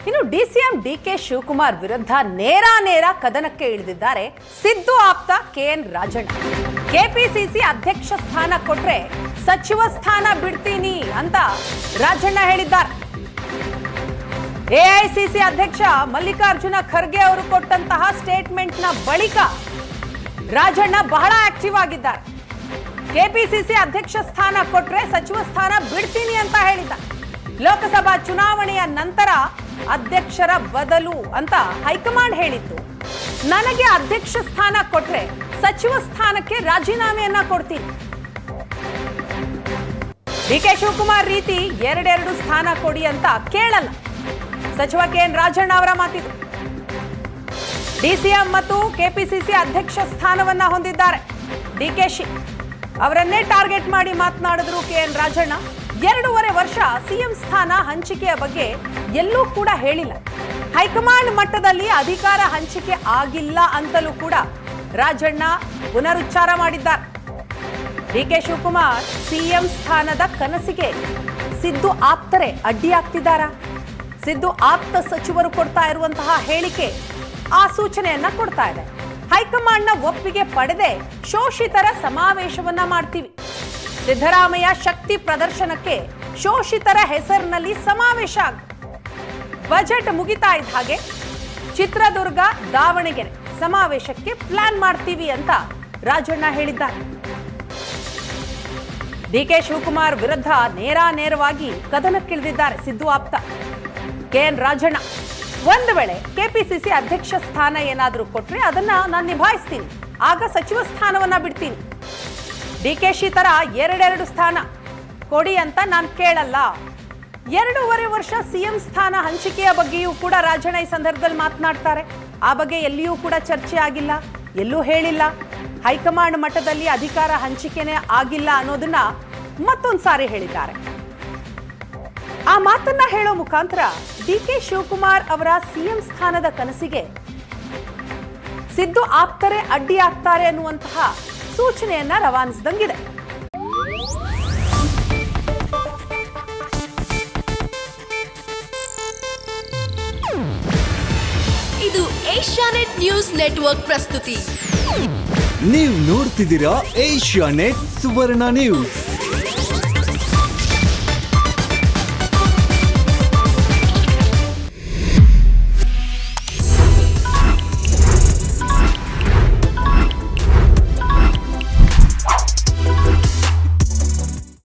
ಇನ್ನು DCM DK Shivakumar ವಿರುದ್ಧ ನೇರ ಕದನಕ್ಕೆ ಇಳಿದಿದ್ದಾರೆ ಸಿದ್ದು ಆಪ್ತ ಕೆಎನ್ ರಾಜಣ್ಣ. ಕೆಪಿಸಿಸಿ ಅಧ್ಯಕ್ಷ ಸ್ಥಾನ ಕೊಟ್ರೆ ಸಚಿವ ಸ್ಥಾನ ಬಿಡ್ತೀನಿ ಅಂತ ರಾಜಣ್ಣ ಹೇಳಿದ್ದಾರೆ. ಎಐಸಿಸಿ ಅಧ್ಯಕ್ಷ ಮಲ್ಲಿಕಾರ್ಜುನ ಖರ್ಗೆ ಅವರು ಕೊಟ್ಟಂತಹ ಸ್ಟೇಟ್ಮೆಂಟ್ ನ ಬಳಿಕ ರಾಜಣ್ಣ ಬಹಳ ಆಕ್ಟಿವ್ ಆಗಿದ್ದಾರೆ. ಕೆಪಿಸಿಸಿ ಅಧ್ಯಕ್ಷ ಸ್ಥಾನ ಕೊಟ್ರೆ ಸಚಿವ ಸ್ಥಾನ ಬಿಡ್ತೀನಿ ಅಂತ ಹೇಳಿದ್ದಾರೆ. ಲೋಕಸಭಾ ಚುನಾವಣೆಯ ನಂತರ ಅಧ್ಯಕ್ಷರ ಬದಲು ಅಂತ ಹೈಕಮಾಂಡ್ ಹೇಳಿತ್ತು. ನನಗೆ ಅಧ್ಯಕ್ಷ ಸ್ಥಾನ ಕೊಟ್ರೆ ಸಚಿವ ಸ್ಥಾನಕ್ಕೆ ರಾಜೀನಾಮೆಯನ್ನ ಕೊಡ್ತೀನಿ. ಡಿಕೆ ಶಿವಕುಮಾರ್ ರೀತಿ ಎರಡೆರಡು ಸ್ಥಾನ ಕೊಡಿ ಅಂತ ಕೇಳಲ್ಲ. ಸಚಿವ ಕೆಎನ್ ರಾಜಣ್ಣ ಅವರ ಮಾತಿದು. ಡಿಸಿಎಂ ಮತ್ತು ಕೆಪಿಸಿಸಿ ಅಧ್ಯಕ್ಷ ಸ್ಥಾನವನ್ನ ಹೊಂದಿದ್ದಾರೆ ಡಿಕೆಶಿ. ಅವರನ್ನೇ ಟಾರ್ಗೆಟ್ ಮಾಡಿ ಮಾತನಾಡಿದ್ರು ಕೆಎನ್ ರಾಜಣ್ಣ. 2.5 ವರ್ಷ ಸಿಎಂ ಸ್ಥಾನ ಹಂಚಿಕೆಯ ಬಗ್ಗೆ ಎಲ್ಲೂ ಕೂಡ ಹೇಳಿಲ್ಲ. ಹೈಕಮಾಂಡ್ ಮಟ್ಟದಲ್ಲಿ ಅಧಿಕಾರ ಹಂಚಿಕೆ ಆಗಿಲ್ಲ ಅಂತಲೂ ಕೂಡ ರಾಜಣ್ಣ ಪುನರುಚ್ಚಾರ ಮಾಡಿದ್ದಾರೆ. ಡಿಕೆ ಶಿವಕುಮಾರ್ ಸಿಎಂ ಸ್ಥಾನದ ಕನಸಿಗೆ ಸಿದ್ದು ಆಪ್ತರೇ ಅಡ್ಡಿಯಾಗ್ತಿದ್ದಾರಾ? ಸಿದ್ದು ಆಪ್ತ ಸಚಿವರು ಕೊಡ್ತಾ ಇರುವಂತಹ ಹೇಳಿಕೆ ಆ ಸೂಚನೆಯನ್ನ ಕೊಡ್ತಾ ಇದೆ. ಹೈಕಮಾಂಡ್ನ ಒಪ್ಪಿಗೆ ಪಡೆದೇ ಶೋಷಿತರ ಸಮಾವೇಶವನ್ನ ಮಾಡ್ತೀವಿ. ಸಿದ್ದರಾಮಯ್ಯ ಶಕ್ತಿ ಪ್ರದರ್ಶನಕ್ಕೆ ಶೋಷಿತರ ಹೆಸರಿನಲ್ಲಿ ಸಮಾವೇಶ. ಬಜೆಟ್ ಮುಗಿತಾ ಇದ್ದ ಹಾಗೆ ಚಿತ್ರದುರ್ಗ, ದಾವಣಗೆರೆ ಸಮಾವೇಶಕ್ಕೆ ಪ್ಲಾನ್ ಮಾಡ್ತೀವಿ ಅಂತ ರಾಜಣ್ಣ ಹೇಳಿದ್ದಾರೆ. ಡಿಕೆ ಶಿವಕುಮಾರ್ ವಿರುದ್ಧ ನೇರವಾಗಿ ಕದನಕ್ಕಿಳಿದಿದ್ದಾರೆ ಸಿದ್ದು ಆಪ್ತ ಕೆಎನ್ ರಾಜಣ್ಣ. ಒಂದು ವೇಳೆ ಕೆಪಿಸಿಸಿ ಅಧ್ಯಕ್ಷ ಸ್ಥಾನ ಏನಾದರೂ ಕೊಟ್ರೆ ಅದನ್ನ ನಾನು ನಿಭಾಯಿಸ್ತೀನಿ, ಆಗ ಸಚಿವ ಸ್ಥಾನವನ್ನ ಬಿಡ್ತೀನಿ. ಡಿಕೆಶಿ ತರ ಎರಡೆರಡು ಸ್ಥಾನ ಕೊಡಿ ಅಂತ ನಾನು ಕೇಳಲ್ಲ. 2.5 ವರ್ಷ ಸಿಎಂ ಸ್ಥಾನ ಹಂಚಿಕೆಯ ಬಗ್ಗೆಯೂ ಕೂಡ ರಾಜಣ್ಣ ಈ ಸಂದರ್ಭದಲ್ಲಿ ಮಾತನಾಡ್ತಾರೆ. ಆ ಬಗ್ಗೆ ಎಲ್ಲಿಯೂ ಕೂಡ ಚರ್ಚೆ ಆಗಿಲ್ಲ, ಎಲ್ಲೂ ಹೇಳಿಲ್ಲ. ಹೈಕಮಾಂಡ್ ಮಟ್ಟದಲ್ಲಿ ಅಧಿಕಾರ ಹಂಚಿಕೆನೇ ಆಗಿಲ್ಲ ಅನ್ನೋದನ್ನ ಮತ್ತೊಂದು ಸಾರಿ ಹೇಳಿದ್ದಾರೆ. ಆ ಮಾತನ್ನ ಹೇಳೋ ಮುಖಾಂತರ ಡಿಕೆ ಶಿವಕುಮಾರ್ ಅವರ ಸಿಎಂ ಸ್ಥಾನದ ಕನಸಿಗೆ ಸಿದ್ದು ಆಪ್ತರೇ ಅಡ್ಡಿ ಆಗ್ತಾರೆ ಅನ್ನುವಂತಹ ಸೂಚನೆಯನ್ನ ರವಾನಿಸಿದಂಗಿದೆ. ಇದು ಏಷ್ಯಾನೆಟ್ ನ್ಯೂಸ್ ನೆಟ್ವರ್ಕ್ ಪ್ರಸ್ತುತಿ. ನೀವು ನೋಡ್ತಿದ್ದೀರಾ ಏಷ್ಯಾನೆಟ್ ಸುವರ್ಣ ನ್ಯೂಸ್.